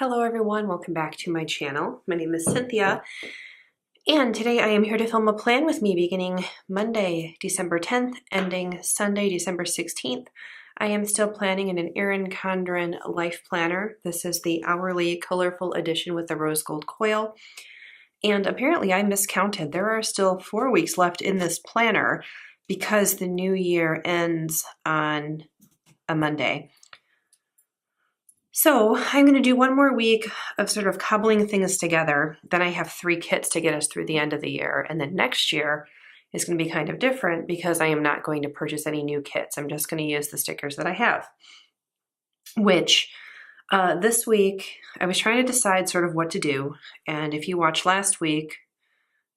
Hello everyone, welcome back to my channel. My name is Cynthia, and today I am here to film a plan with me beginning Monday, December 10th, ending Sunday, December 16th. I am still planning in an Erin Condren Life Planner. This is the hourly colorful edition with the rose gold coil. And apparently I miscounted. There are still 4 weeks left in this planner because the new year ends on a Monday. So I'm going to do one more week of sort of cobbling things together. Then I have 3 kits to get us through the end of the year. And then next year is going to be kind of different because I am not going to purchase any new kits. I'm just going to use the stickers that I have, which this week I was trying to decide sort of what to do. And if you watched last week,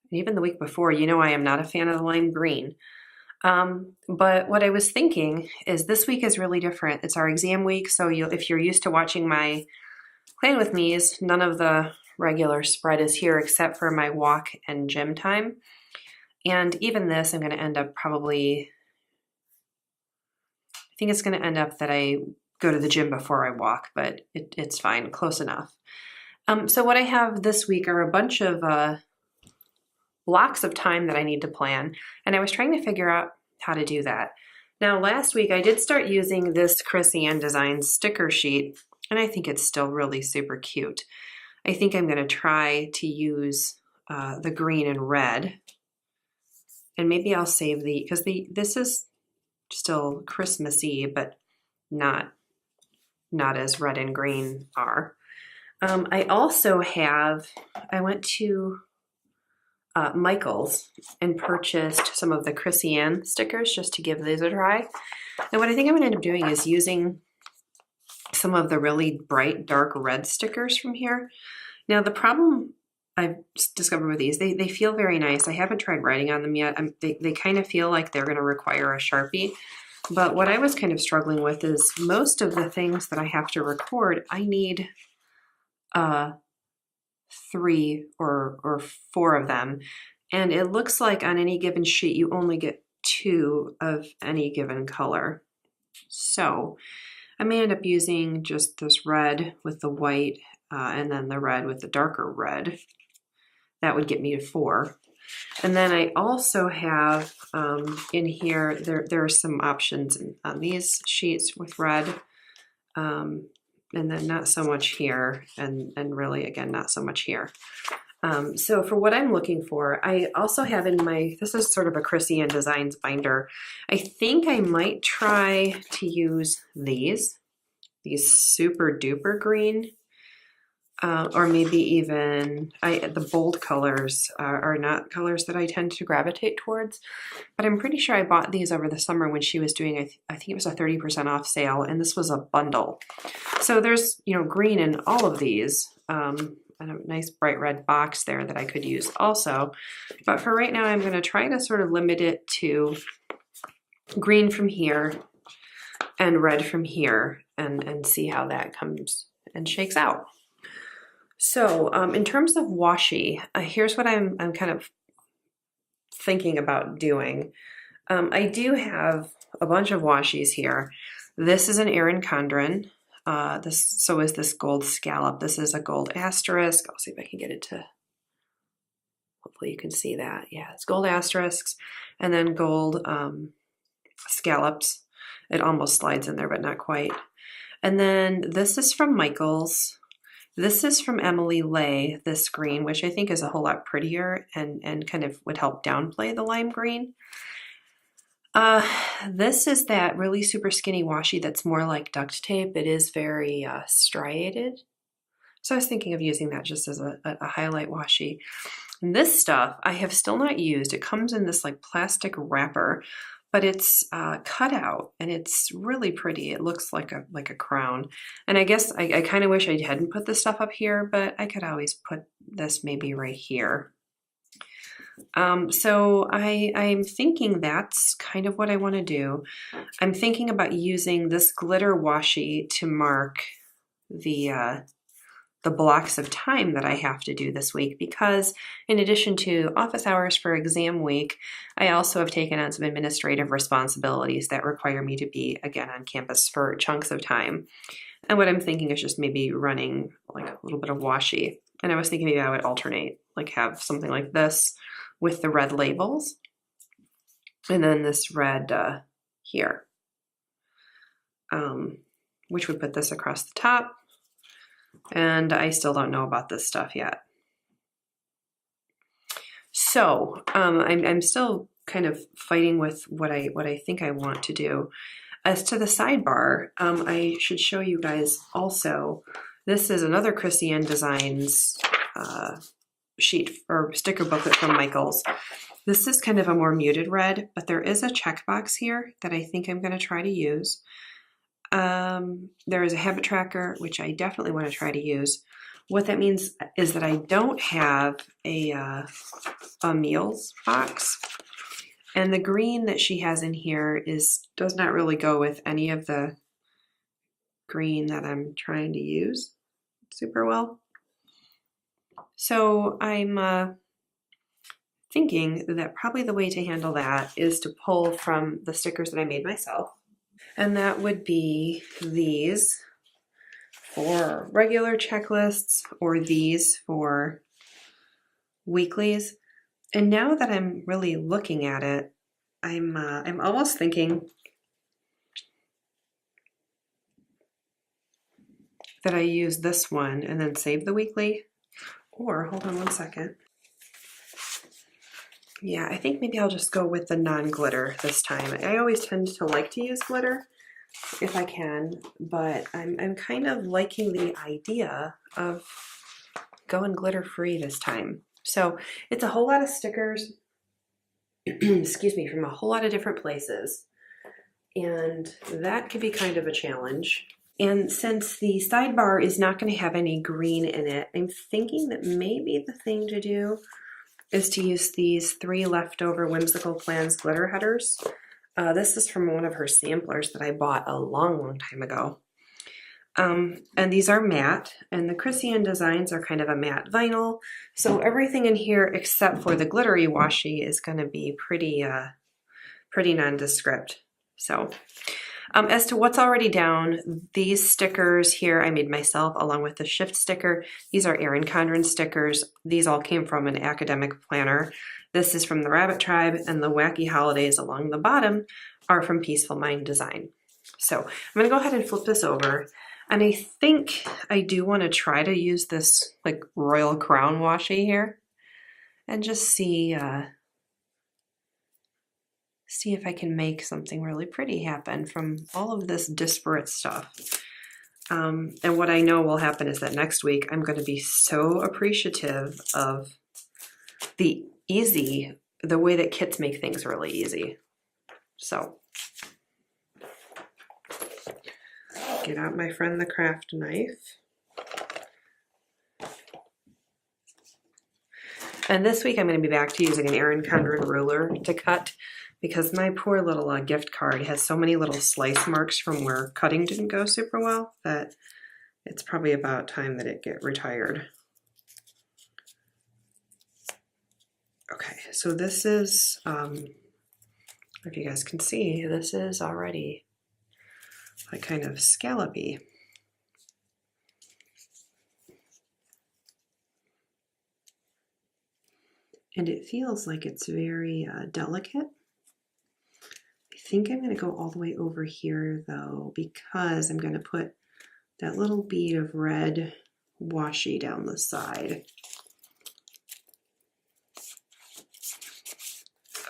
and even the week before, you know I am not a fan of the lime green. But what I was thinking is this week is really different. It's our exam week, so if you're used to watching my plan with me's, none of the regular spread is here except for my walk and gym time. And even this, I'm going to end up probably, I think it's going to end up that I go to the gym before I walk, but it's fine, close enough. So what I have this week are a bunch of blocks of time that I need to plan, and I was trying to figure out how to do that. Now last week I did start using this Ann Designs sticker sheet, and I think it's still really super cute. I think I'm going to try to use the green and red, and maybe I'll save because this is still Christmassy, but not as red and green are. I also I went to Michael's and purchased some of the Ann stickers just to give these a try. And what I think I'm going to end up doing is using some of the really bright dark red stickers from here. Now the problem I've discovered with these, they feel very nice. I haven't tried writing on them yet. They kind of feel like they're going to require a Sharpie. But what I was kind of struggling with is most of the things that I have to record, I need 3 or 4 of them. And it looks like on any given sheet, you only get 2 of any given color. So I may end up using just this red with the white and then the red with the darker red. That would get me to 4. And then I also have in here, there are some options on these sheets with red. And then not so much here, and really, again, not so much here. So for what I'm looking for, I also have in this is sort of a Ann Designs binder. I think I might try to use these super duper green, or maybe even, the bold colors are not colors that I tend to gravitate towards, but I'm pretty sure I bought these over the summer when she was doing, I think it was a 30% off sale, and this was a bundle. So there's, green in all of these, and a nice bright red box there that I could use also. But for right now, I'm going to try to sort of limit it to green from here and red from here and see how that comes and shakes out. So in terms of washi, here's what I'm kind of thinking about doing. I do have a bunch of washi's here. This is an Erin Condren. So is this gold scallop. This is a gold asterisk. I'll see if I can get it to, hopefully you can see that. Yeah, it's gold asterisks and then gold scallops. It almost slides in there, but not quite. And then this is from Michael's. This is from Emily Lay, this green, which I think is a whole lot prettier and kind of would help downplay the lime green. This is that really super skinny washi that's more like duct tape. It is very striated. So I was thinking of using that just as a highlight washi. And this stuff I have still not used. It comes in this like plastic wrapper, but it's cut out and it's really pretty. It looks like a crown. And I guess I kind of wish I hadn't put this stuff up here, but I could always put this maybe right here. So I'm thinking that's kind of what I want to do. I'm thinking about using this glitter washi to mark the blocks of time that I have to do this week, because in addition to office hours for exam week, I also have taken on some administrative responsibilities that require me to be, again, on campus for chunks of time. And what I'm thinking is just maybe running like a little bit of washi. And I was thinking maybe I would alternate, like have something like this with the red labels. And then this red here, which would put this across the top. And I still don't know about this stuff yet. So I'm still kind of fighting with what I think I want to do. As to the sidebar, I should show you guys also, this is another Chrissy Designs sheet or sticker booklet from Michaels. This is kind of a more muted red, but there is a checkbox here that I think I'm going to try to use. There is a habit tracker, which I definitely want to try to use. What that means is that I don't have a meals box. And the green that she has in here does not really go with any of the green that I'm trying to use super well. So I'm thinking that probably the way to handle that is to pull from the stickers that I made myself. And that would be these for regular checklists or these for weeklies. And now that I'm really looking at it, I'm almost thinking that I use this one and then save the weekly. Or hold on one second. Yeah, I think maybe I'll just go with the non-glitter this time. I always tend to like to use glitter if I can, but I'm kind of liking the idea of going glitter free this time. So it's a whole lot of stickers, excuse me, from a whole lot of different places. And that could be kind of a challenge. And since the sidebar is not going to have any green in it, I'm thinking that maybe the thing to do is to use these 3 leftover Whimsical Plans glitter headers. This is from one of her samplers that I bought a long time ago. And these are matte, and the Chrissy Designs are kind of a matte vinyl. So everything in here except for the glittery washi is going to be pretty nondescript. So as to what's already down, these stickers here I made myself along with the shift sticker. These are Erin Condren stickers. These all came from an academic planner. This is from the Rabbit Tribe, and the wacky holidays along the bottom are from Peaceful Mind Design. So I'm going to go ahead and flip this over. And I think I do want to try to use this like royal crown washi here and just see if I can make something really pretty happen from all of this disparate stuff. And what I know will happen is that next week I'm going to be so appreciative of the way that kits make things really easy. So get out my friend the craft knife. And this week I'm going to be back to using an Erin Condren ruler to cut, because my poor little gift card has so many little slice marks from where cutting didn't go super well that it's probably about time that it get retired. Okay, so this is, if you guys can see, this is already like kind of scallopy. And it feels like it's very delicate. I think I'm going to go all the way over here though, because I'm going to put that little bead of red washi down the side.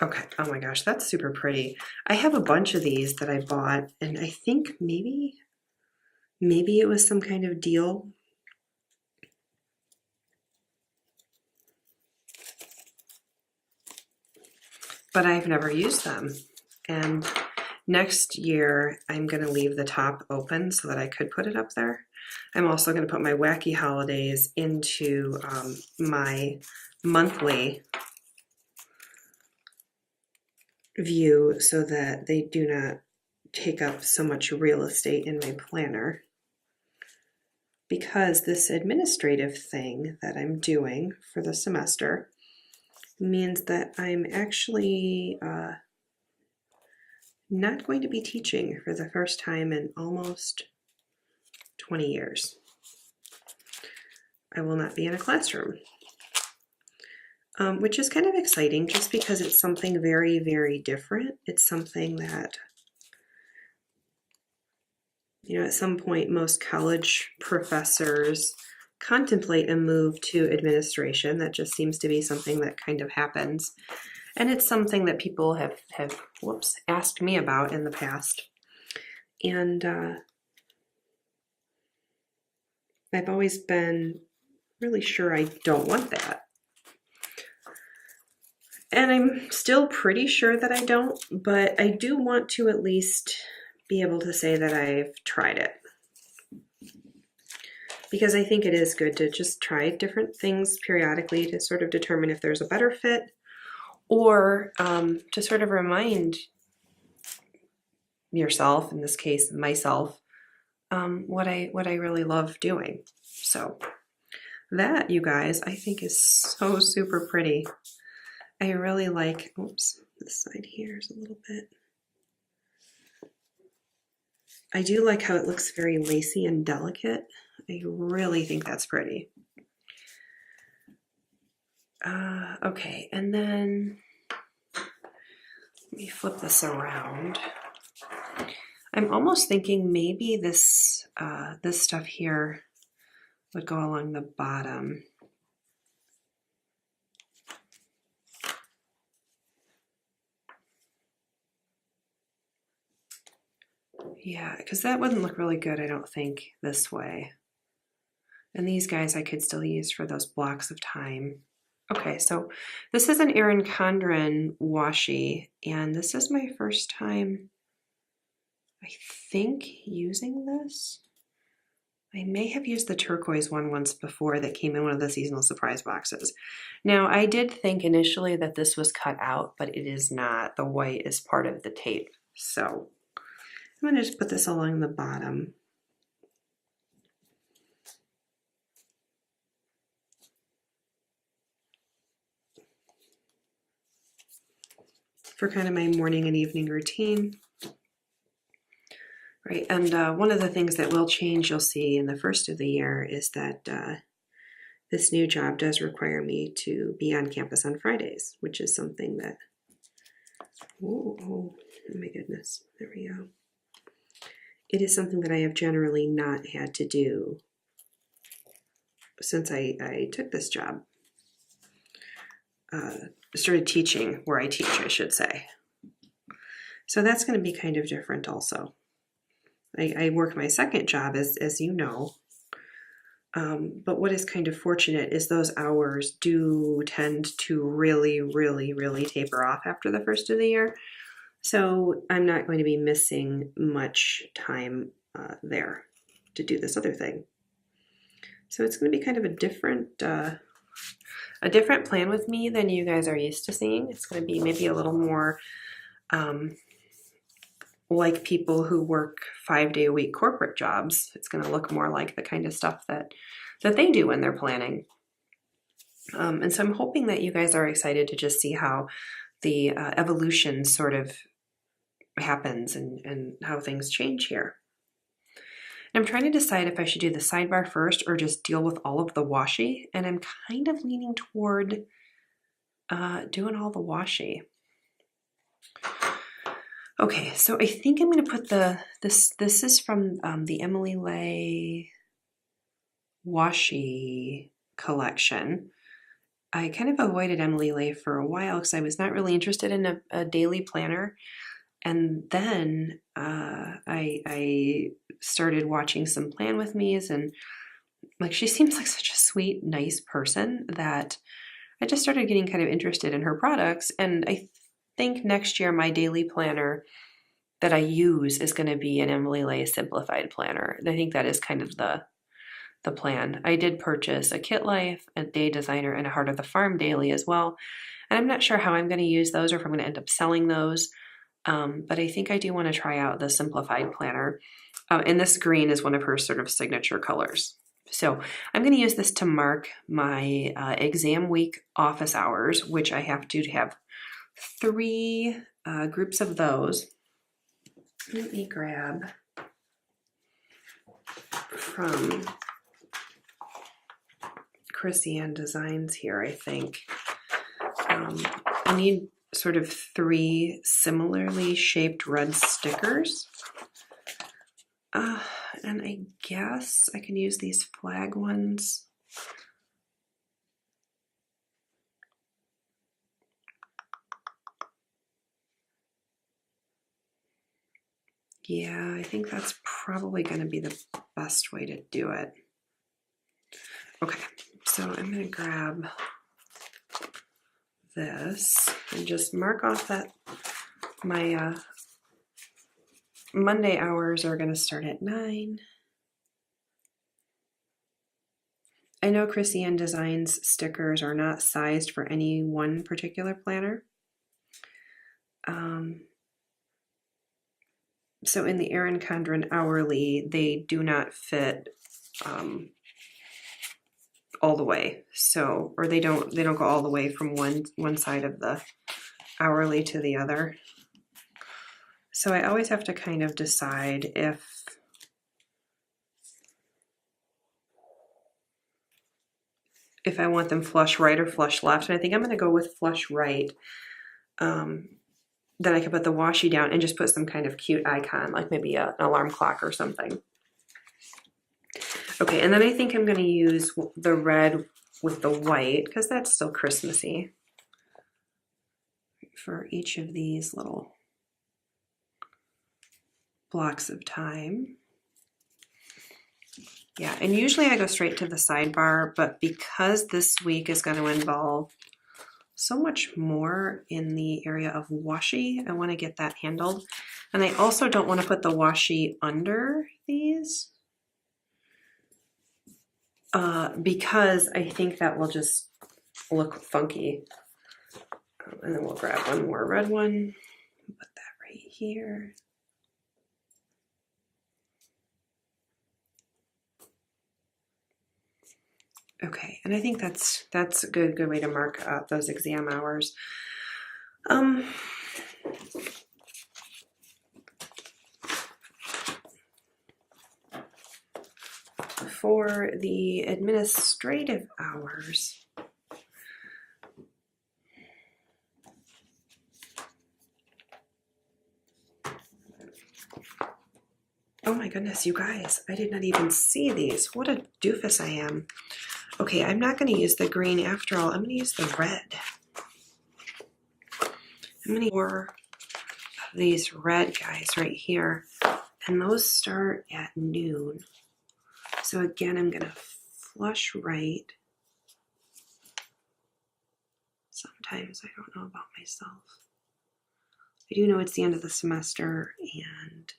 Okay, oh my gosh, that's super pretty. I have a bunch of these that I bought, and I think maybe it was some kind of deal. But I've never used them. And next year, I'm going to leave the top open so that I could put it up there. I'm also going to put my wacky holidays into my monthly view so that they do not take up so much real estate in my planner. Because this administrative thing that I'm doing for the semester means that I'm actually not going to be teaching for the first time in almost 20 years. I will not be in a classroom. Which is kind of exciting just because it's something very, very different. It's something that, you know, at some point most college professors contemplate a move to administration. That just seems to be something that kind of happens. And it's something that people have asked me about in the past. And I've always been really sure I don't want that. And I'm still pretty sure that I don't, but I do want to at least be able to say that I've tried it. Because I think it is good to just try different things periodically to sort of determine if there's a better fit, or to sort of remind yourself, in this case myself, what I really love doing. So that, you guys, I think is so super pretty. I really like, oops, this side here is a little bit. I do like how it looks very lacy and delicate. I really think that's pretty. Okay, and then let me flip this around. I'm almost thinking maybe this this stuff here would go along the bottom. Yeah, because that wouldn't look really good, I don't think, this way. And these guys I could still use for those blocks of time. Okay, so this is an Erin Condren washi, and this is my first time, I think, using this. I may have used the turquoise one once before that came in one of the seasonal surprise boxes. Now, I did think initially that this was cut out, but it is not. The white is part of the tape. So I'm going to just put this along the bottom. For kind of my morning and evening routine. Right, and one of the things that will change, you'll see in the first of the year, is that this new job does require me to be on campus on Fridays, which is something that, oh my goodness, there we go. It is something that I have generally not had to do since I took this job. Started teaching where I teach, I should say. So that's going to be kind of different also. I work my second job, as you know, but what is kind of fortunate is those hours do tend to really, really, really taper off after the first of the year. So I'm not going to be missing much time there to do this other thing. So it's going to be kind of a different plan with me than you guys are used to seeing. It's going to be maybe a little more like people who work 5-day-a-week corporate jobs. It's going to look more like the kind of stuff that they do when they're planning. And so I'm hoping that you guys are excited to just see how the evolution sort of happens and how things change here. And I'm trying to decide if I should do the sidebar first or just deal with all of the washi. And I'm kind of leaning toward doing all the washi. Okay, so I think I'm going to put this is from the Emily Lay washi collection. I kind of avoided Emily Lay for a while because I was not really interested in a daily planner. And then I started watching some Plan With Me's, and like she seems like such a sweet, nice person that I just started getting kind of interested in her products. And I think next year my daily planner that I use is going to be an Emily Lay simplified planner. I think that is kind of the plan. I did purchase a Kit Life, a Day Designer, and a Heart of the Farm daily as well. And I'm not sure how I'm going to use those or if I'm going to end up selling those. But I think I do want to try out the simplified planner. And this green is one of her sort of signature colors. So I'm going to use this to mark my exam week office hours, which I have to have 3 groups of those. Let me grab from Chrissy-Ann Designs here, I think. I need sort of 3 similarly shaped red stickers. And I guess I can use these flag ones. Yeah, I think that's probably going to be the best way to do it. Okay, so I'm going to grab this and just mark off that my Monday hours are going to start at 9. I know Chrissy-Ann Designs stickers are not sized for any one particular planner. So in the Erin Condren hourly, they do not fit all the way. So, or they don't go all the way from one side of the hourly to the other. So I always have to kind of decide if I want them flush right or flush left. And I think I'm going to go with flush right. Then I could put the washi down and just put some kind of cute icon, like maybe an alarm clock or something. Okay, and then I think I'm going to use the red with the white, because that's still Christmassy, for each of these little blocks of time. Yeah, and usually I go straight to the sidebar, but because this week is going to involve so much more in the area of washi, I want to get that handled. And I also don't want to put the washi under these because I think that will just look funky. And then we'll grab one more red one, put that right here. Okay, and I think that's a good way to mark out those exam hours. For the administrative hours, oh my goodness, you guys, I did not even see these. What a doofus I am. Okay, I'm not going to use the green after all. I'm going to use the red. I'm going to use 4 of these red guys right here. And those start at noon. So again, I'm going to flush right. Sometimes I don't know about myself. I do know it's the end of the semester, and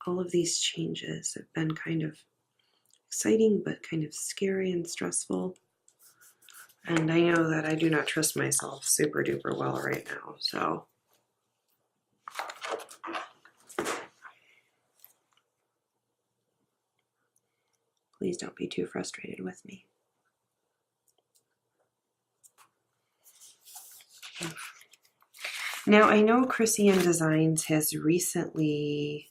all of these changes have been kind of exciting, but kind of scary and stressful. And I know that I do not trust myself super duper well right now, so. Please don't be too frustrated with me. Now I know Chrissy-Ann Designs has recently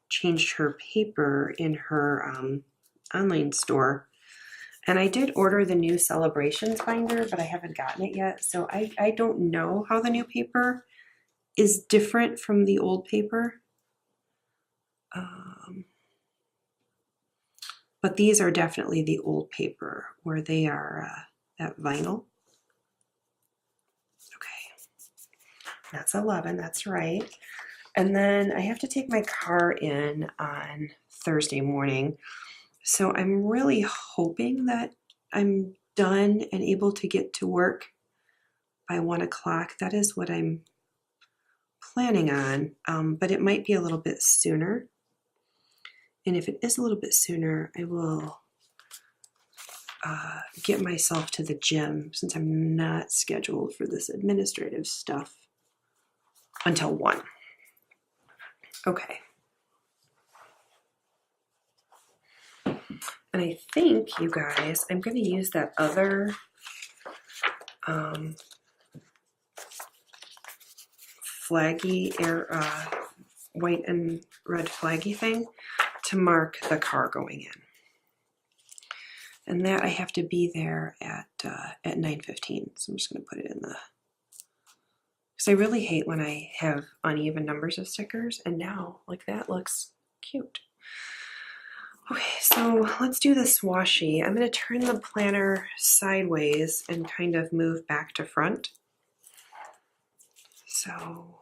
changed her paper in her online store. And I did order the new Celebrations binder, but I haven't gotten it yet. So I don't know how the new paper is different from the old paper. But these are definitely the old paper, where they are that vinyl. Okay, that's 11, that's right. And then I have to take my car in on Thursday morning. So I'm really hoping that I'm done and able to get to work by 1 o'clock. That is what I'm planning on, but it might be a little bit sooner. And if it is a little bit sooner, I will get myself to the gym, since I'm not scheduled for this administrative stuff until 1. Okay. And I think, you guys, I'm going to use that other flaggy white and red flaggy thing to mark the car going in. And that I have to be there at 9:15. So I'm just going to put it in the, because I really hate when I have uneven numbers of stickers, and now like that looks cute. Okay, so let's do this washi. I'm going to turn the planner sideways and kind of move back to front. So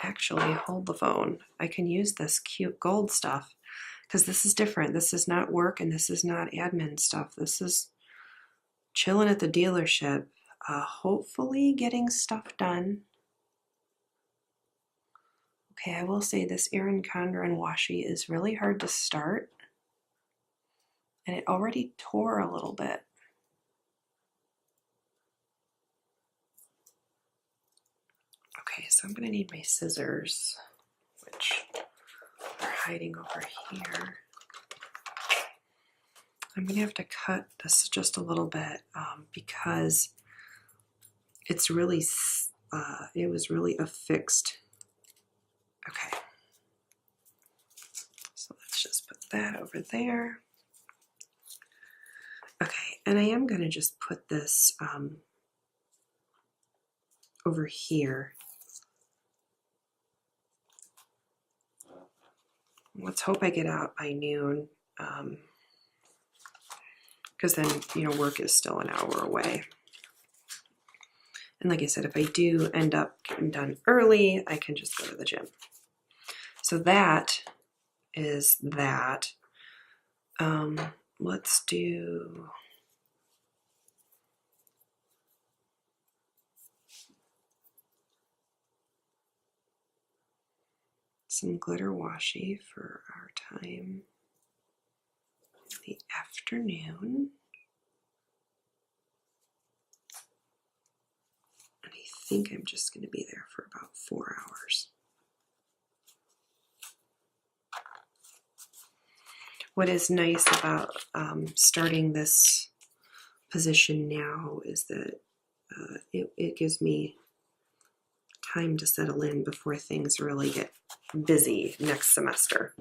actually, hold the phone. I can use this cute gold stuff because this is different. This is not work and this is not admin stuff. This is chilling at the dealership, hopefully getting stuff done. Okay, I will say this Erin Condren washi is really hard to start, and it already tore a little bit. Okay, so I'm gonna need my scissors, which are hiding over here. I'm gonna have to cut this just a little bit because it's really, it was really affixed. Okay, so let's just put that over there. Okay, and I am going to just put this over here. Let's hope I get out by noon, because then, you know, work is still an hour away. And like I said, if I do end up getting done early, I can just go to the gym. So that is that. Let's do some glitter washi for our time in the afternoon. And I think I'm just going to be there for about 4 hours. What is nice about starting this position now is that it gives me time to settle in before things really get busy next semester.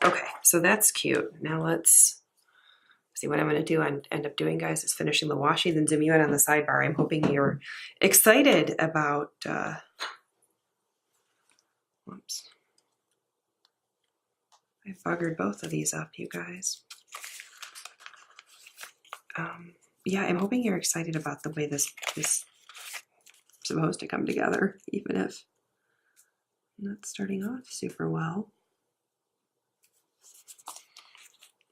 Okay, so that's cute. Now let's see what I'm going to do and end up doing, guys, is finishing the washi, then zoom you in on the sidebar. I'm hoping you're excited about, whoops. I buggered both of these up, you guys. Yeah, I'm hoping you're excited about the way this is supposed to come together, even if I'm not starting off super well.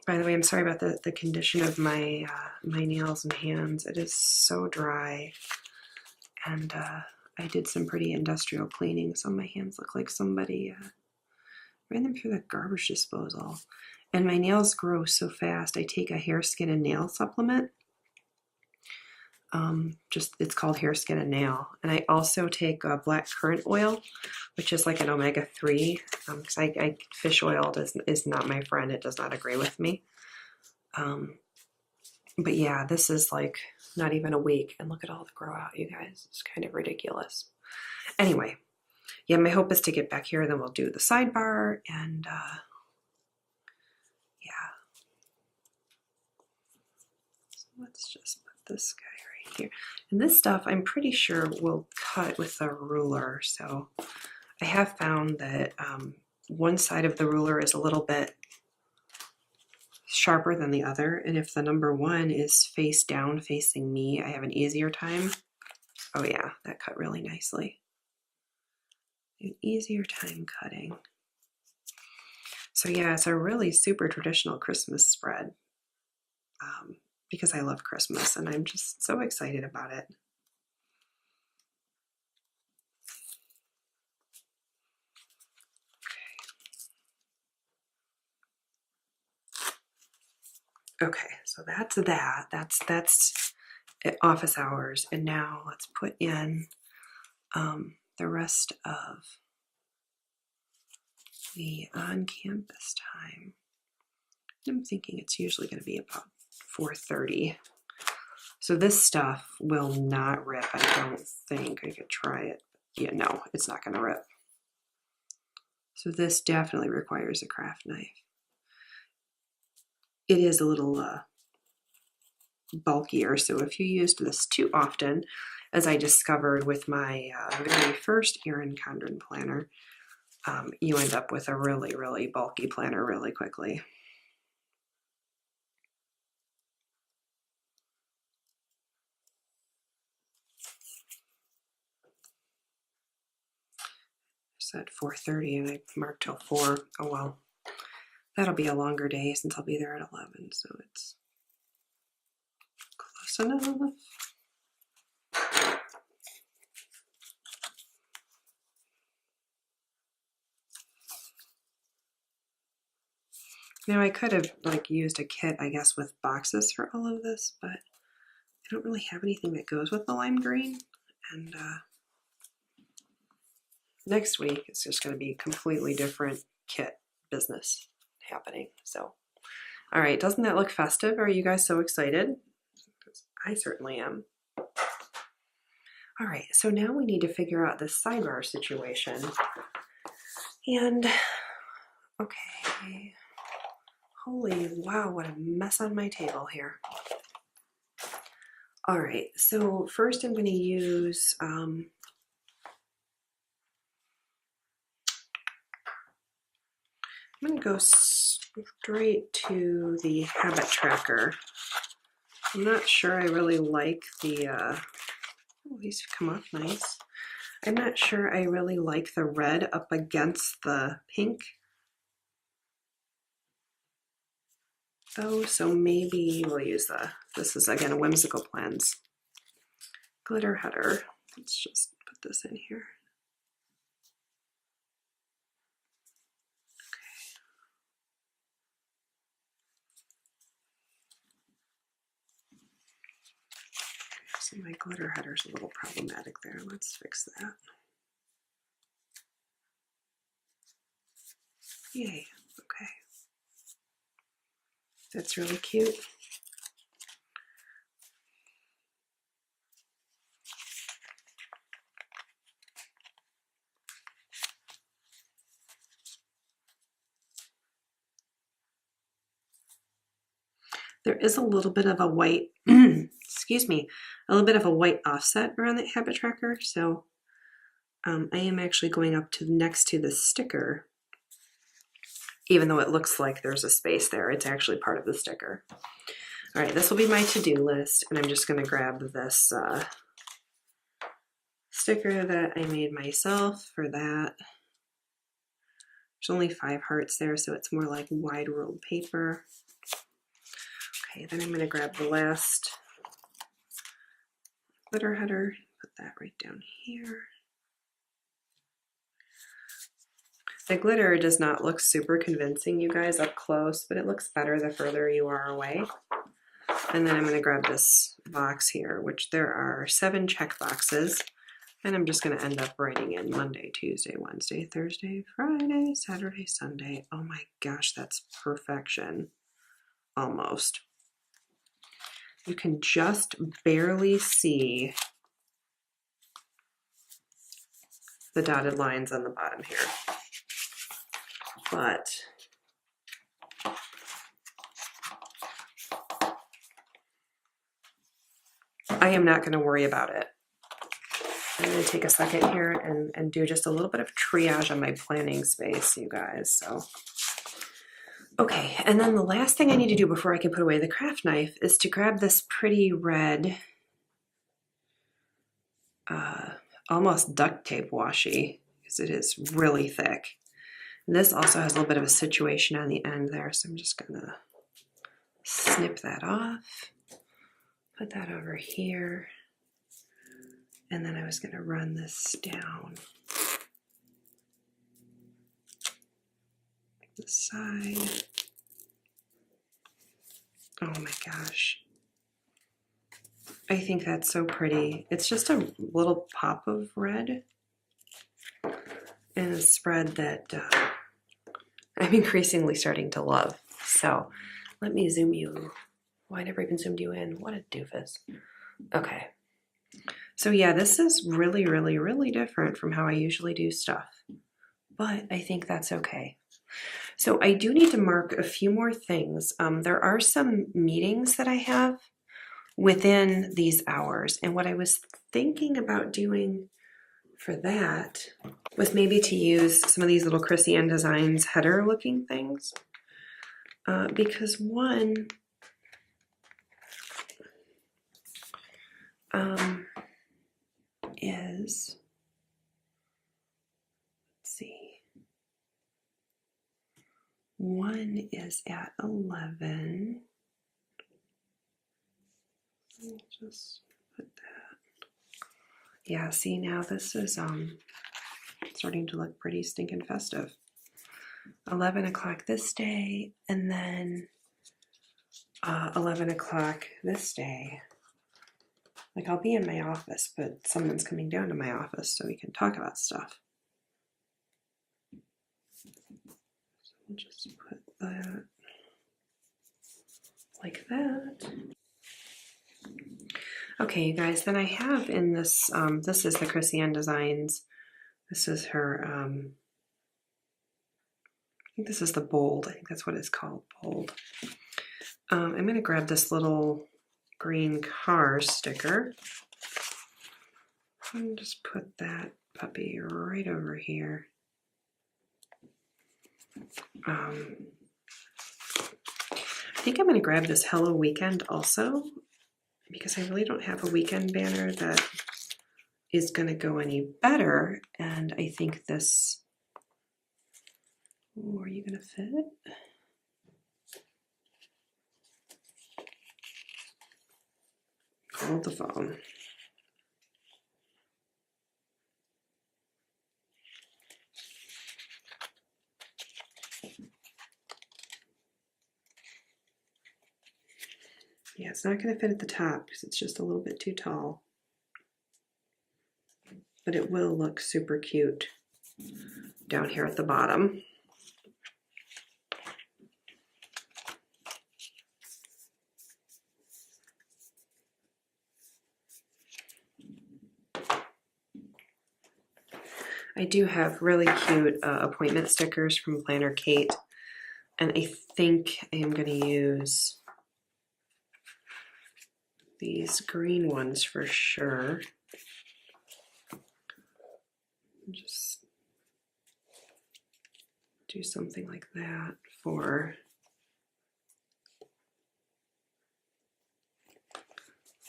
By the way, I'm sorry about the condition of my my nails and hands. It is so dry, and I did some pretty industrial cleaning, so my hands look like somebody ran them through the garbage disposal. And my nails grow so fast. I take a hair, skin, and nail supplement. It's called Hair, Skin, and Nail. And I also take black currant oil, which is like an omega-3, because fish oil is not my friend. It does not agree with me. But yeah, this is like not even a week. And look at all the grow out, you guys. It's kind of ridiculous. Anyway, yeah, my hope is to get back here, then we'll do the sidebar, and yeah. So let's just put this guy right here. And this stuff I'm pretty sure will cut with a ruler. So I have found that one side of the ruler is a little bit sharper than the other. And if the number 1 is face down facing me, I have an easier time. Oh yeah, that cut really nicely. An easier time cutting. So yeah, it's a really super traditional Christmas spread because I love Christmas and I'm just so excited about it. Okay, so that's that. That's office hours. And now let's put in the rest of the on-campus time. I'm thinking it's usually going to be about 4:30. So this stuff will not rip. I don't think. I could try it. Yeah, no, it's not going to rip. So this definitely requires a craft knife. it is a little bulkier. So if you used this too often, as I discovered with my very first Erin Condren planner, you end up with a really, really bulky planner really quickly. It's at 4:30 and I marked till 4. Oh well, that'll be a longer day since I'll be there at 11, so it's close enough. Now I could have like used a kit, I guess, with boxes for all of this, but I don't really have anything that goes with the lime green. And next week it's just going to be completely different kit business happening. So, all right, doesn't that look festive? Are you guys so excited? I certainly am. All right, so now we need to figure out this sidebar situation. And okay. Holy wow, what a mess on my table here. All right, so first I'm going to use I'm going to go straight to the habit tracker. I'm not sure I really like the, oh, these come off nice. I'm not sure I really like the red up against the pink, though, so maybe we'll use this is again a Whimsical Plans glitter header. Let's just put this in here. Okay. So my glitter header's a little problematic there. Let's fix that. Yay, okay. That's really cute. There is a little bit of a white, excuse me, a little bit of a white offset around that habit tracker. So I am actually going up to next to the sticker, even though it looks like there's a space there. It's actually part of the sticker. All right, this will be my to-do list, and I'm just going to grab this sticker that I made myself for that. There's only 5 hearts there, so it's more like wide rolled paper. Okay, then I'm going to grab the last glitter header, put that right down here. The glitter does not look super convincing, you guys, up close, but it looks better the further you are away. And then I'm going to grab this box here, which there are 7 check boxes. And I'm just going to end up writing in Monday, Tuesday, Wednesday, Thursday, Friday, Saturday, Sunday. Oh my gosh, that's perfection. Almost. You can just barely see the dotted lines on the bottom here. But I am not going to worry about it. I'm going to take a second here and do just a little bit of triage on my planning space, you guys. So, okay, and then the last thing I need to do before I can put away the craft knife is to grab this pretty red, almost duct tape washi, because it is really thick. And this also has a little bit of a situation on the end there, so I'm just going to snip that off, put that over here. And then I was going to run this down the side. Oh my gosh. I think that's so pretty. It's just a little pop of red in a spread that I'm increasingly starting to love. So let me zoom you. Oh, I never even zoomed you in. What a doofus. Okay. So yeah, this is really, really, really different from how I usually do stuff, but I think that's okay. So I do need to mark a few more things. There are some meetings that I have within these hours. And what I was thinking about doing for that was maybe to use some of these little Chrissy Ann Designs header looking things. Because one, is, let's see, one is at 11. I'll just put that. Yeah, see now this is starting to look pretty stinking festive. 11 o'clock this day, and then 11 o'clock this day. Like I'll be in my office, but someone's coming down to my office so we can talk about stuff. So we'll just put that like that. Okay, you guys, then I have in this, this is the Chrissy Ann Designs. This is her, I think this is the bold. I think that's what it's called, bold. I'm going to grab this little green car sticker and just put that puppy right over here. I think I'm going to grab this Hello Weekend also, because I really don't have a weekend banner that is going to go any better. And I think this, ooh, are you going to fit? Hold the phone. Yeah, it's not going to fit at the top because it's just a little bit too tall. But it will look super cute down here at the bottom. I do have really cute appointment stickers from Planner Kate, and I think I am going to use these green ones for sure. Just do something like that for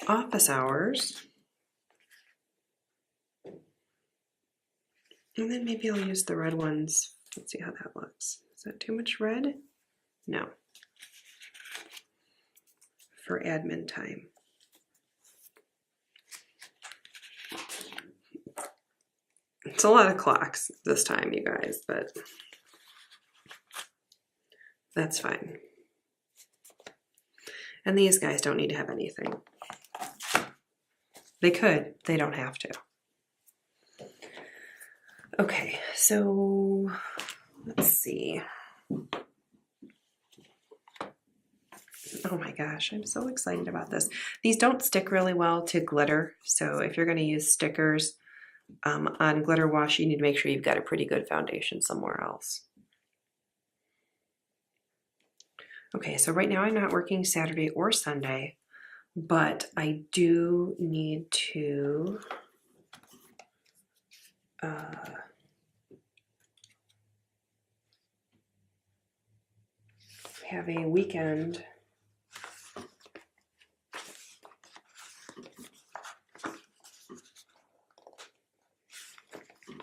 office hours. And then maybe I'll use the red ones. Let's see how that looks. Is that too much red? No. For admin time. It's a lot of clocks this time, you guys, but that's fine. And these guys don't need to have anything. They could, they don't have to. Okay, so let's see. Oh my gosh, I'm so excited about this. These don't stick really well to glitter, so if you're going to use stickers on glitter wash, you need to make sure you've got a pretty good foundation somewhere else. Okay, so right now I'm not working Saturday or Sunday, but I do need to have a weekend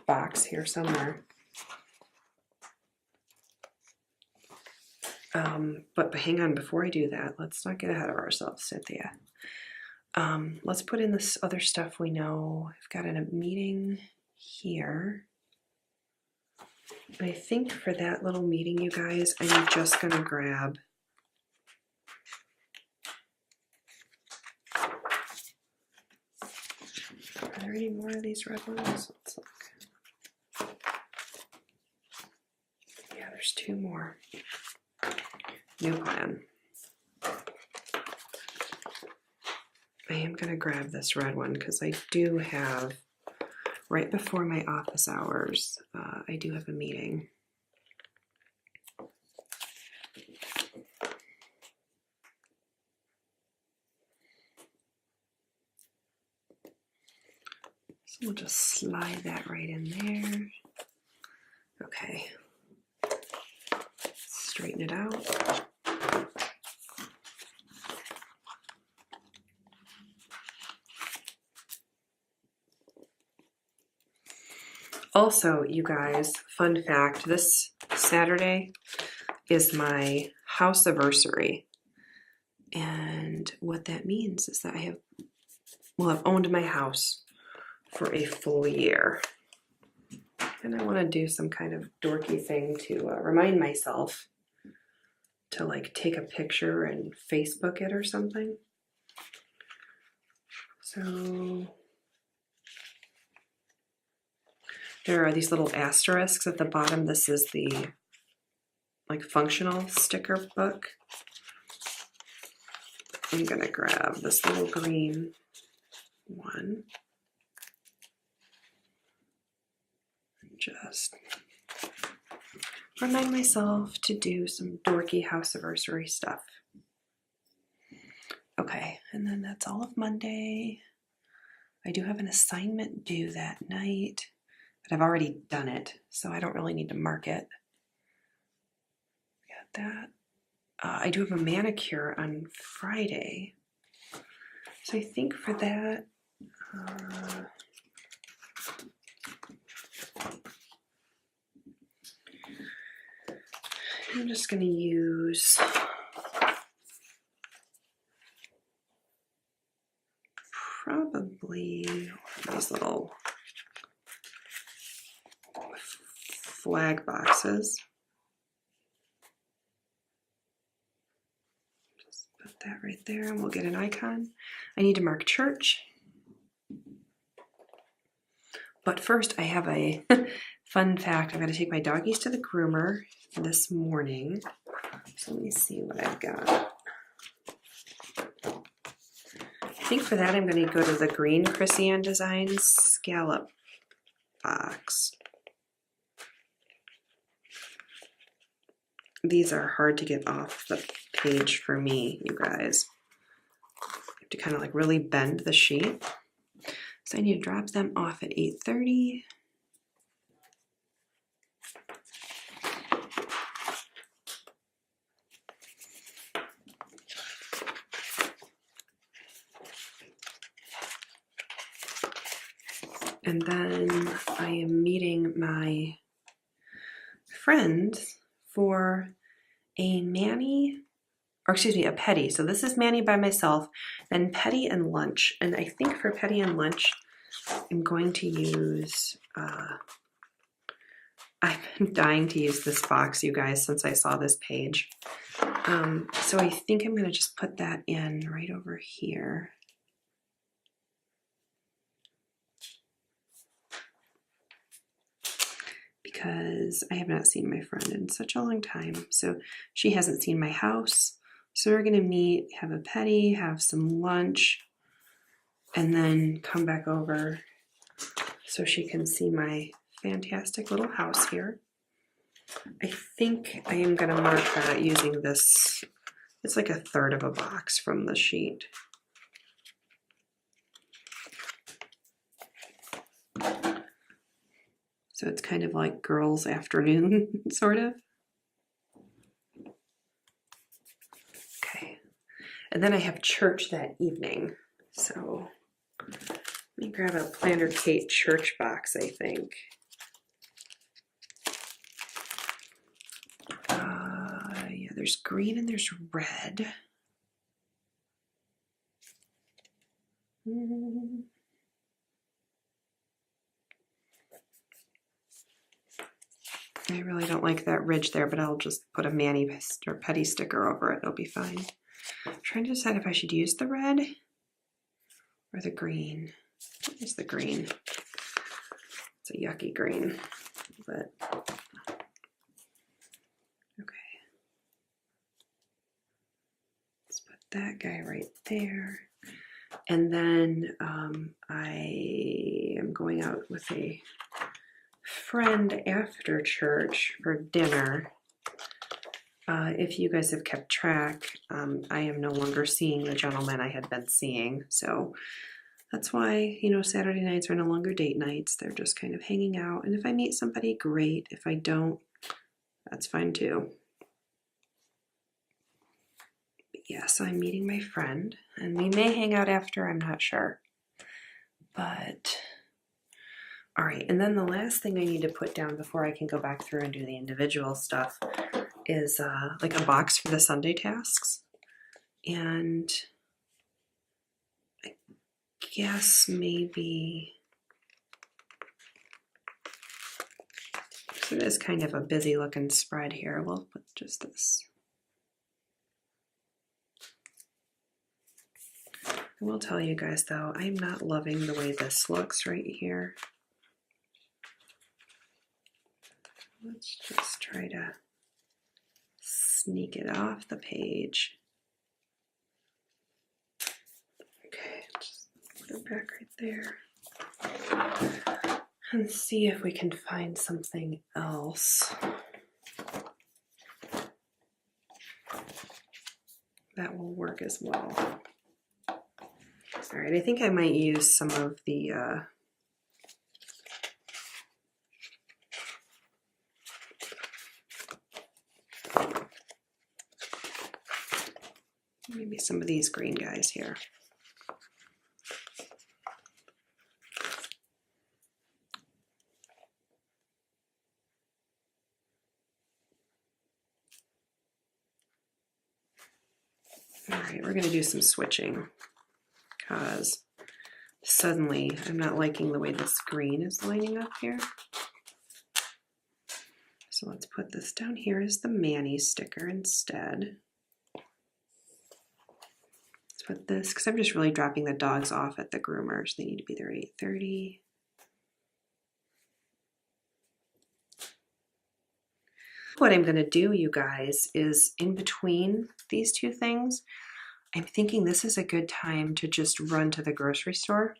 box here somewhere. But hang on, before I do that, let's not get ahead of ourselves, Cynthia. Let's put in this other stuff we know. I've got a meeting here. I think for that little meeting, you guys, I'm just going to grab Are there any more of these red ones? Let's look. Yeah, there's two more. New plan. I am going to grab this red one because I do have, right before my office hours, I do have a meeting. We'll just slide that right in there. Okay. Straighten it out. Also, you guys, fun fact, this Saturday is my house anniversary. And what that means is that I will have owned my house for a full year. And I want to do some kind of dorky thing to remind myself to like take a picture and Facebook it or something. So there are these little asterisks at the bottom. This is the like functional sticker book. I'm gonna grab this little green one. Just remind myself to do some dorky house anniversary stuff. Okay, and then that's all of Monday. I do have an assignment due that night, but I've already done it, so I don't really need to mark it. Got that. I do have a manicure on Friday, so I think for that, I'm just going to use probably these little flag boxes. Just put that right there and we'll get an icon. I need to mark church. But first I have a fun fact. I'm going to take my doggies to the groomer this morning. So let me see what I've got. I think for that I'm going to go to the green Chrissy Ann Designs scallop box. These are hard to get off the page for me, you guys. I have to kind of like really bend the sheet. So I need to drop them off at 8:30. And then I am meeting my friends for a mani, or excuse me, a pedi. So this is mani by myself, then pedi and lunch. And I think for pedi and lunch, I'm going to use, I've been dying to use this box, you guys, since I saw this page. So I think I'm going to just put that in right over here. Because I have not seen my friend in such a long time. So she hasn't seen my house. So we're going to meet, have a pedi, have some lunch, and then come back over so she can see my fantastic little house here. I think I am going to mark that using this. It's like 1/3 of a box from the sheet. So it's kind of like girls' afternoon, sort of. Okay. And then I have church that evening. So let me grab a Planner Kate church box, I think. Yeah, there's green and there's red. I really don't like that ridge there, but I'll just put a mani or pedi sticker over it. It'll be fine. I'm trying to decide if I should use the red or the green. It's the green. It's a yucky green, but okay. Let's put that guy right there. And then I am going out with a friend after church for dinner. If you guys have kept track, I am no longer seeing the gentleman I had been seeing. So That's why, you know, Saturday nights are no longer date nights. They're just kind of hanging out. And if I meet somebody, great. If I don't, that's fine too. But yes, I'm meeting my friend, and we may hang out after, I'm not sure. But, all right. And then the last thing I need to put down before I can go back through and do the individual stuff is like a box for the Sunday tasks. And I guess maybe, so it is kind of a busy looking spread here. We'll put just this. I will tell you guys though, I'm not loving the way this looks right here. Let's just try to sneak it off the page. Okay, just put it back right there. And see if we can find something else that will work as well. All right, I think I might use some of the maybe some of these green guys here. All right, we're going to do some switching because suddenly I'm not liking the way this green is lining up here. So let's put this down here as the Manny sticker instead. Let's put this, because I'm just really dropping the dogs off at the groomers. They need to be there at 8:30. What I'm going to do, you guys, is in between these two things, I'm thinking this is a good time to just run to the grocery store,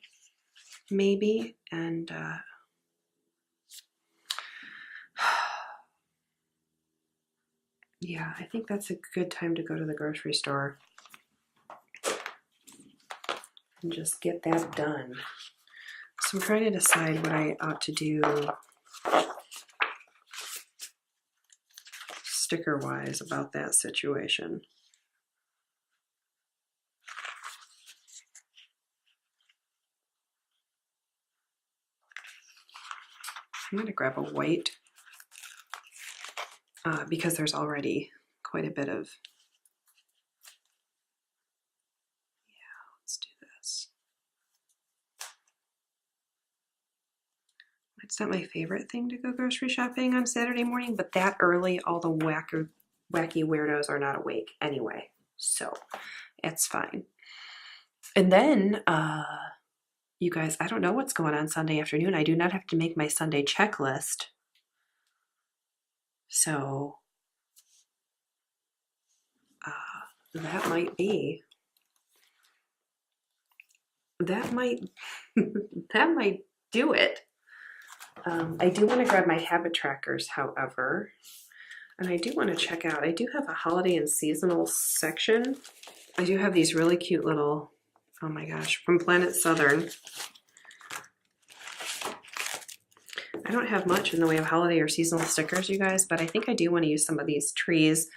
maybe, and yeah, I think that's a good time to go to the grocery store and just get that done. So I'm trying to decide what I ought to do sticker-wise about that situation. I'm going to grab a white because there's already quite a bit of, yeah, let's do this. It's not my favorite thing to go grocery shopping on Saturday morning, but that early, all the wacky weirdos are not awake anyway, so it's fine. And then, you guys, I don't know what's going on Sunday afternoon. I do not have to make my Sunday checklist. So that might that might do it. I do want to grab my habit trackers, however, and I do want to check out, I do have a holiday and seasonal section. I do have these really cute little, oh my gosh, from Planet Southern. I don't have much in the way of holiday or seasonal stickers, you guys, but I think I do want to use some of these trees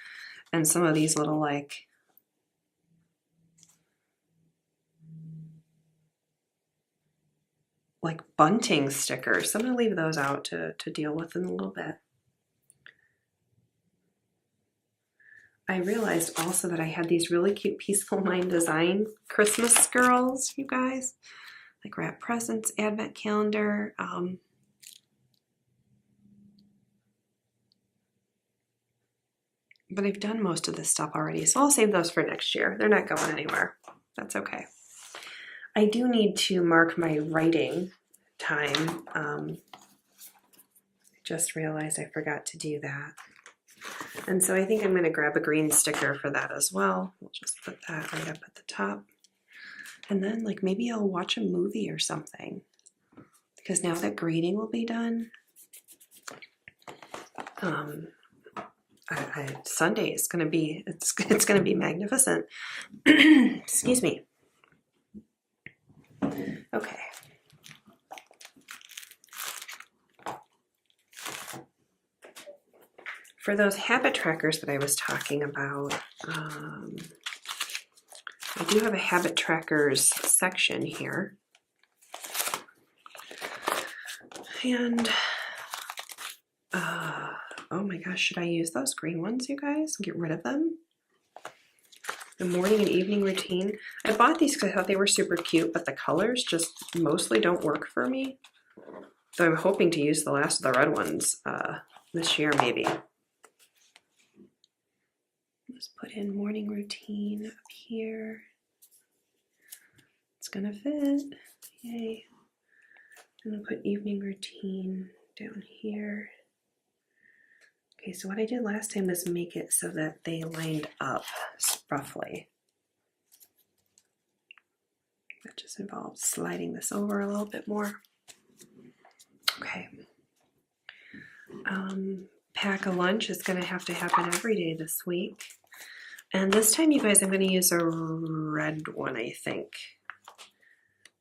and some of these little like bunting stickers. So I'm going to leave those out to deal with in a little bit. I realized also that I had these really cute Peaceful Mind Design Christmas girls, you guys. Like wrap presents, advent calendar. But I've done most of this stuff already, so I'll save those for next year. They're not going anywhere. That's okay. I do need to mark my writing time. I just realized I forgot to do that. And so I think I'm going to grab a green sticker for that as well. We'll just put that right up at the top. And then like maybe I'll watch a movie or something. Because now that grading will be done, Sunday is going to be, it's going to be magnificent. Excuse me. Okay. For those habit trackers that I was talking about, I do have a habit trackers section here. And, oh my gosh, should I use those green ones, you guys? Get rid of them? The morning and evening routine. I bought these because I thought they were super cute, but the colors just mostly don't work for me. So I'm hoping to use the last of the red ones this year, maybe. Let's put in morning routine up here. It's gonna fit, yay. I'm gonna put evening routine down here. Okay, so what I did last time was make it so that they lined up roughly. That just involves sliding this over a little bit more. Okay. Pack a lunch is gonna have to happen every day this week. And this time, you guys, I'm gonna use a red one, I think.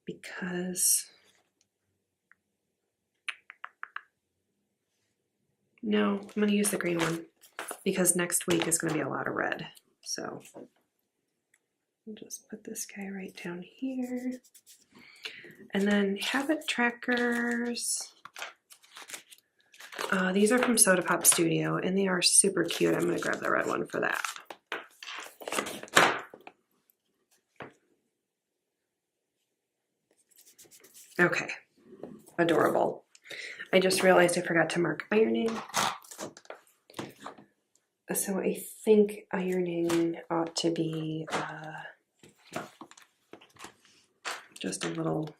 Because, no, I'm gonna use the green one because next week is gonna be a lot of red. So I'll just put this guy right down here. And then habit trackers. These are from Soda Pop Studio and they are super cute. I'm gonna grab the red one for that. Okay, adorable. I just realized I forgot to mark ironing. So I think ironing ought to be just a little,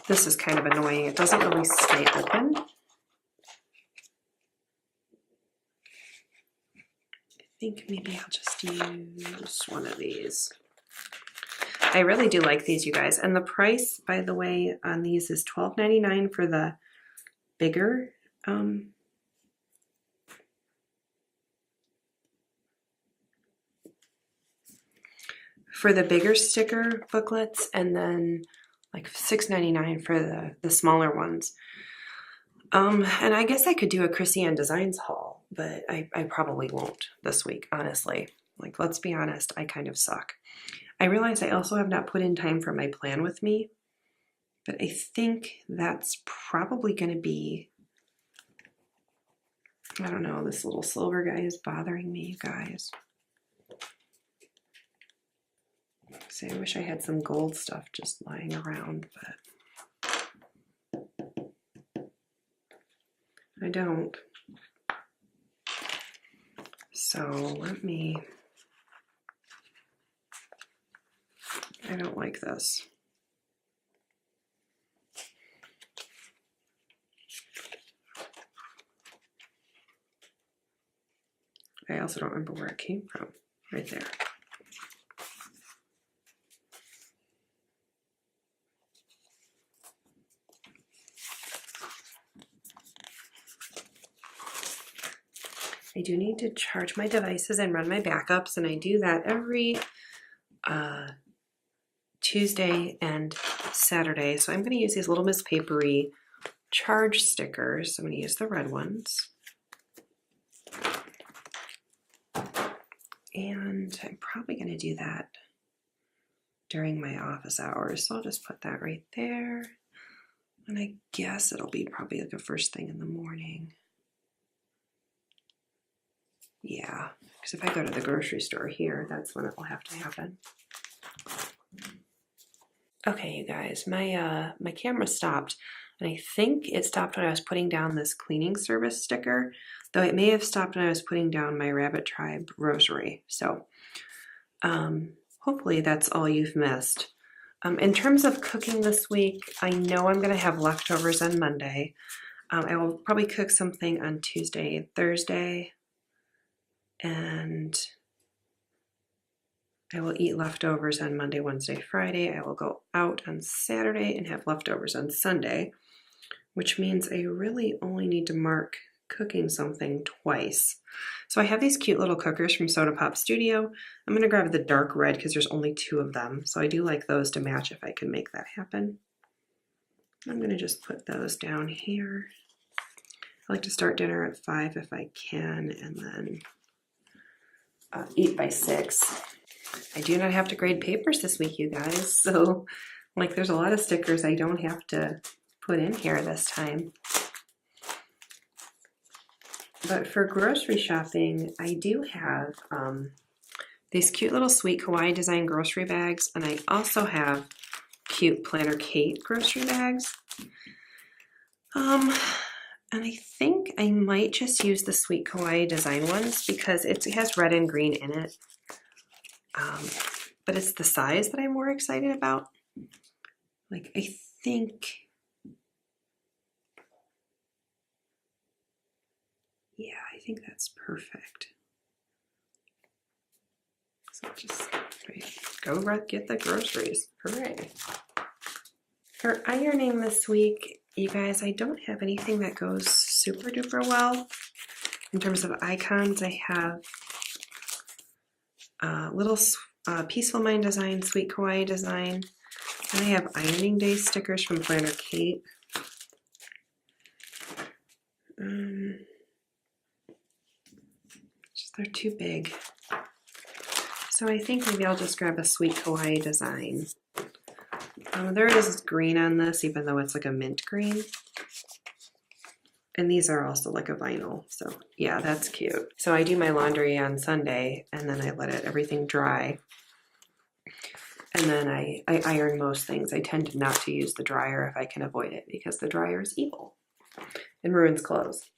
this is kind of annoying. It doesn't really stay open. I think maybe I'll just use one of these. I really do like these, you guys. And the price, by the way, on these is $12.99 for the bigger. For the bigger sticker booklets, and then like $6.99 for the smaller ones. And I guess I could do a Chrissy Ann Designs haul, but I probably won't this week, honestly. Like, let's be honest, I kind of suck. I realize I also have not put in time for my plan with me, but I think that's probably going to be, I don't know, this little silver guy is bothering me, you guys. See, I wish I had some gold stuff just lying around, but I don't. So let me, I don't like this. I also don't remember where it came from. Right there. I do need to charge my devices and run my backups, and I do that every Tuesday and Saturday. So I'm going to use these Little Miss Papery charge stickers. I'm going to use the red ones. And I'm probably going to do that during my office hours. So I'll just put that right there. And I guess it'll be probably like the first thing in the morning. Yeah, because if I go to the grocery store here, that's when it will have to happen. Okay, you guys, my camera stopped, and I think it stopped when I was putting down this cleaning service sticker, though it may have stopped when I was putting down my Rabbit Tribe rosary. So hopefully that's all you've missed. In terms of cooking this week, I know I'm going to have leftovers on Monday. I will probably cook something on Tuesday and Thursday. And I will eat leftovers on Monday, Wednesday, Friday. I will go out on Saturday and have leftovers on Sunday, which means I really only need to mark cooking something twice. So I have these cute little cookers from Soda Pop Studio. I'm gonna grab the dark red because there's only 2 of them. So I do like those to match if I can make that happen. I'm gonna just put those down here. I like to start dinner at 5 if I can, and then eat by 6. I do not have to grade papers this week, you guys. So like there's a lot of stickers I don't have to put in here this time. But for grocery shopping, I do have these cute little sweet kawaii design grocery bags, and I also have cute Planner Kate grocery bags. And I think I might just use the sweet kawaii design ones because it has red and green in it. But it's the size that I'm more excited about. Like I think, yeah, I think that's perfect. So just go get the groceries. Hooray. For ironing this week, you guys, I don't have anything that goes super duper well. In terms of icons, I have little Peaceful Mind design, Sweet Kawaii design. And I have Ironing Day stickers from Planner Kate. They're too big. So I think maybe I'll just grab a Sweet Kawaii design. There is green on this, even though it's like a mint green. And these are also like a vinyl. So yeah, that's cute. So I do my laundry on Sunday and then I let everything dry. And then I iron most things. I tend not to use the dryer if I can avoid it because the dryer is evil and ruins clothes.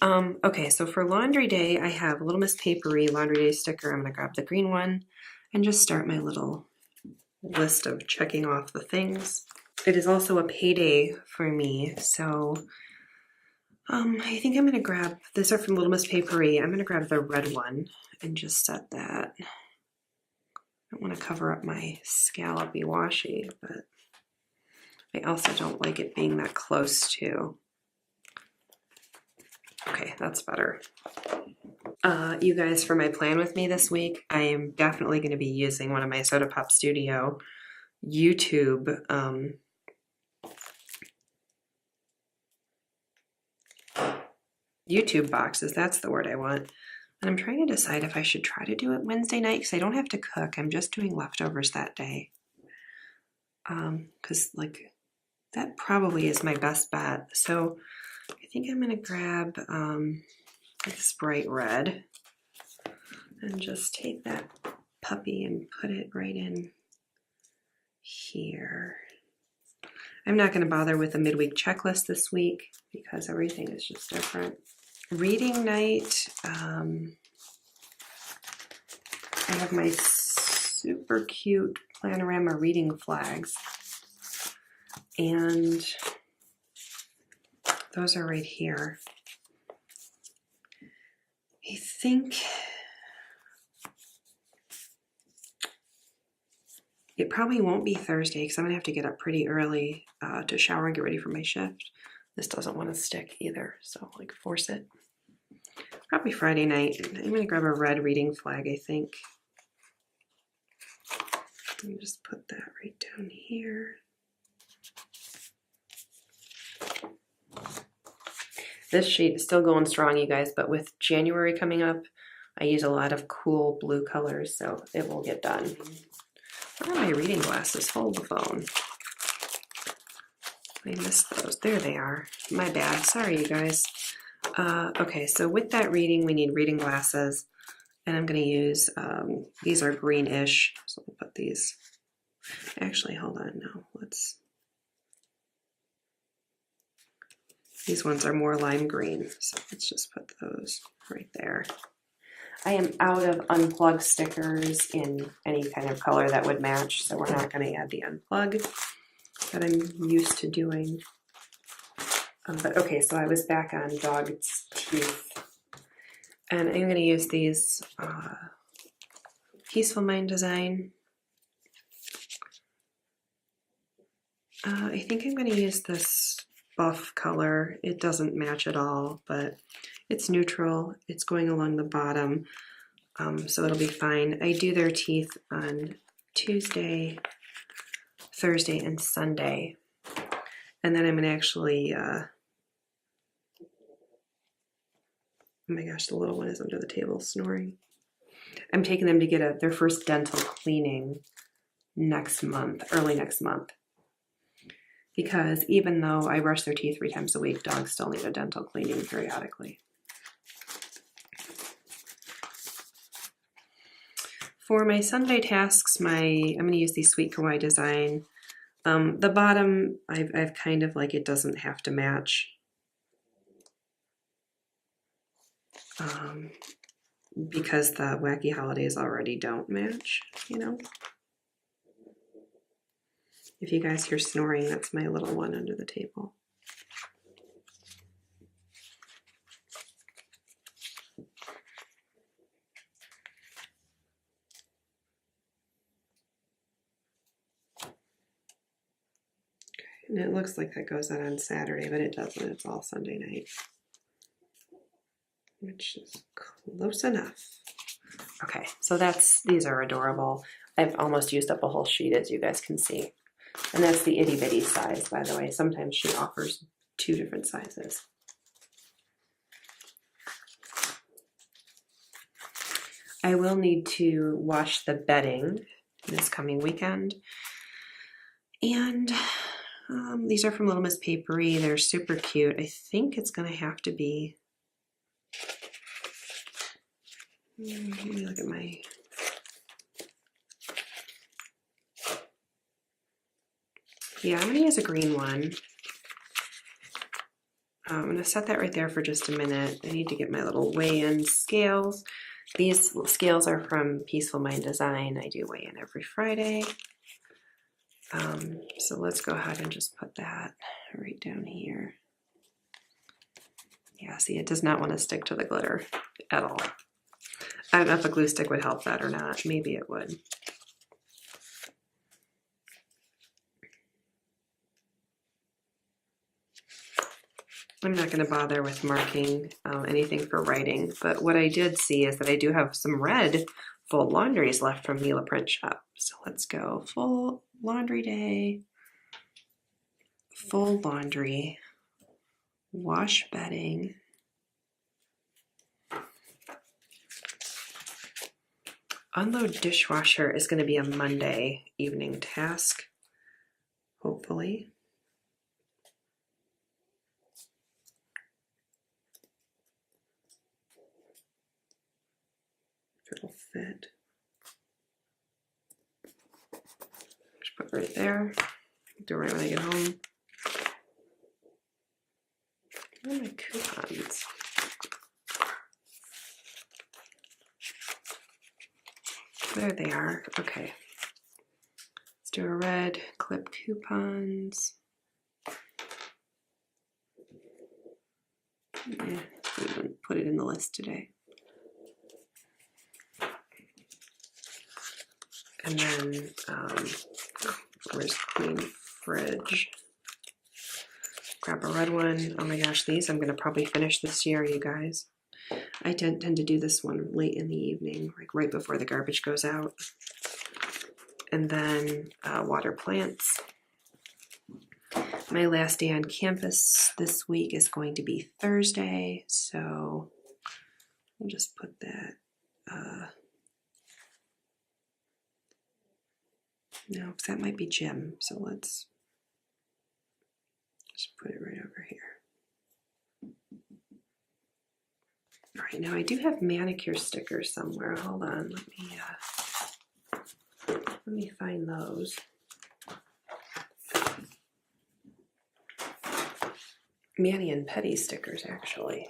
Okay, so for laundry day, I have Little Miss Papery laundry day sticker. I'm gonna grab the green one and just start my little list of checking off the things. It is also a payday for me, so I think I'm gonna grab, these are from Little Miss Papery. I'm gonna grab the red one and just set that. I don't wanna cover up my scallopy washi, but I also don't like it being that close to. Okay, that's better. You guys, for my plan with me this week, I am definitely going to be using one of my Soda Pop Studio YouTube boxes. That's the word I want. And I'm trying to decide if I should try to do it Wednesday night because I don't have to cook. I'm just doing leftovers that day. Because like that probably is my best bet. So I think I'm going to grab this bright red and just take that puppy and put it right in here. I'm not going to bother with a midweek checklist this week because everything is just different. Reading night, I have my super cute Plannerama reading flags, and those are right here. I think it probably won't be Thursday because I'm gonna have to get up pretty early to shower and get ready for my shift. This doesn't want to stick either, so like force it. Probably Friday night. I'm gonna grab a red reading flag, I think. Let me just put that right down here. This sheet is still going strong, you guys, but with January coming up, I use a lot of cool blue colors, so it will get done. Where are my reading glasses? Hold the phone. I missed those. There they are. My bad. Sorry, you guys. Okay, so with that reading, we need reading glasses, and I'm going to use, these are greenish, so we'll put these. Actually, hold on, no, let's. These ones are more lime green, so let's just put those right there. I am out of unplug stickers in any kind of color that would match, so we're not going to add the unplug that I'm used to doing. But okay, so I was back on dog's teeth, and I'm going to use these Peaceful Mind design. I think I'm going to use this buff color. It doesn't match at all, but it's neutral. It's going along the bottom, so it'll be fine. I do their teeth on Tuesday, Thursday, and Sunday. And then I'm going to actually, oh my gosh, the little one is under the table snoring. I'm taking them to get their first dental cleaning next month, early next month. Because even though I brush their teeth 3 times a week, dogs still need a dental cleaning periodically. For my Sunday tasks, I'm going to use the Sweet Kawaii design. The bottom, I've kind of like, it doesn't have to match. Because the Wacky Holidays already don't match, you know. If you guys hear snoring, that's my little one under the table. And it looks like that goes out on Saturday, but it doesn't. It's all Sunday night, which is close enough. Okay, so these are adorable. I've almost used up a whole sheet, as you guys can see. And that's the itty bitty size, by the way. Sometimes she offers 2 different sizes. I will need to wash the bedding this coming weekend. And these are from Little Miss Papery. They're super cute. I think it's going to have to be, let me look at my, yeah, I'm going to use a green one. I'm going to set that right there for just a minute. I need to get my little weigh-in scales. These scales are from Peaceful Mind Design. I do weigh in every Friday. So let's go ahead and just put that right down here. Yeah, see, it does not want to stick to the glitter at all. I don't know if a glue stick would help that or not. Maybe it would. I'm not going to bother with marking anything for writing, but what I did see is that I do have some red full laundries left from Mila Print Shop. So let's go full laundry day, full laundry, wash bedding. Unload dishwasher is going to be a Monday evening task, hopefully. If it'll fit. Just put it right there. Do it right when I get home. Where are my coupons? There they are. Okay. Let's do a red clip coupons. Yeah, we didn't put it in the list today. And then where's clean fridge? Grab a red one. Oh my gosh, these I'm gonna probably finish this year, you guys. I tend to do this one late in the evening, like right before the garbage goes out. And then water plants. My last day on campus this week is going to be Thursday, so I'll just put that. No, because that might be gym, so let's just put it right over here. All right, now I do have manicure stickers somewhere. Hold on, let me find those. Mani and Petty stickers, actually,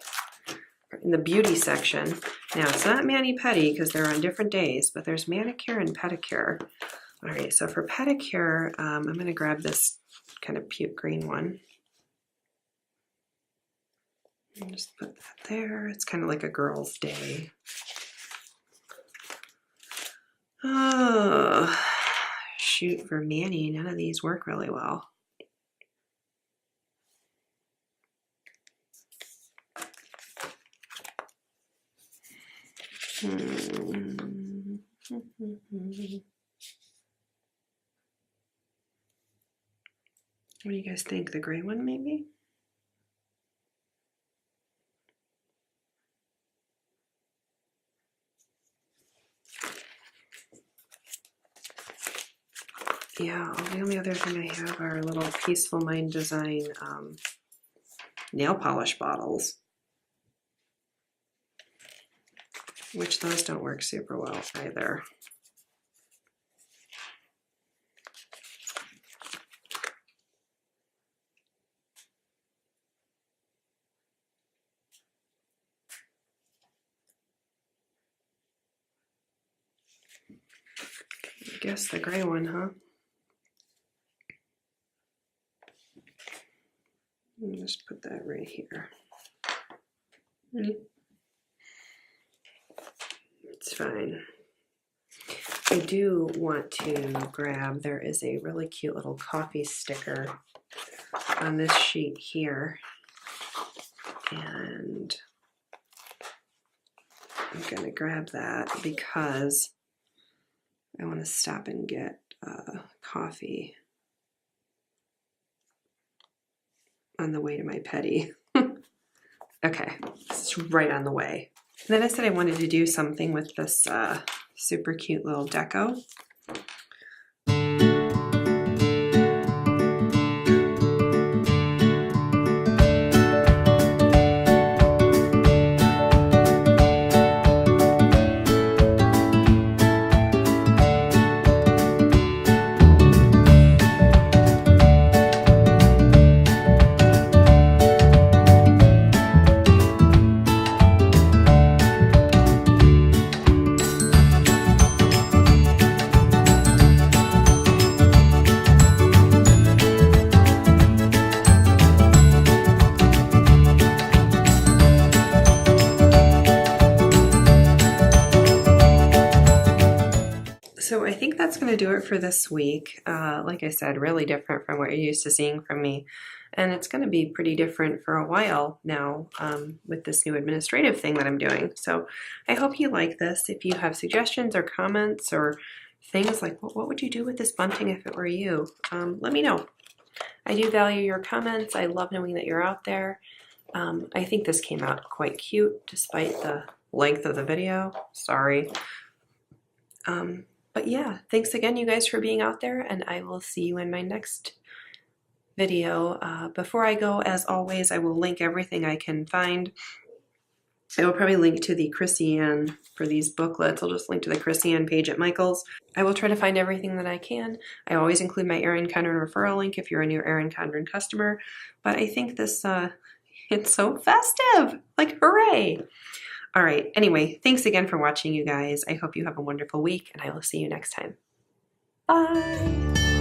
in the beauty section. Now it's not mani pedi because they're on different days, but there's manicure and pedicure. All right, so for pedicure, I'm going to grab this kind of puke green one. And just put that there. It's kind of like a girl's day. Oh, shoot, for Manny, none of these work really well. What do you guys think? The gray one, maybe? Yeah, the only other thing I have are little Peaceful Mind Design nail polish bottles, which those don't work super well either. I guess the gray one, huh? Let me just put that right here. It's fine. I do want to grab, there is a really cute little coffee sticker on this sheet here. And I'm gonna grab that because I want to stop and get coffee on the way to my petty. Okay, this is right on the way. And then I said I wanted to do something with this super cute little deco. So I think that's going to do it for this week. Like I said, really different from what you're used to seeing from me. And it's going to be pretty different for a while now with this new administrative thing that I'm doing. So I hope you like this. If you have suggestions or comments or things like, what would you do with this bunting if it were you? Let me know. I do value your comments. I love knowing that you're out there. I think this came out quite cute despite the length of the video. Sorry. But yeah, thanks again, you guys, for being out there, and I will see you in my next video. Before I go, as always, I will link everything I can find. I will probably link to the Chrissy Ann for these booklets. I'll just link to the Chrissy Ann page at Michael's. I will try to find everything that I can. I always include my Erin Condren referral link if you're a new Erin Condren customer. But I think this, it's so festive. Like, hooray! All right, anyway, thanks again for watching, you guys. I hope you have a wonderful week, and I will see you next time. Bye!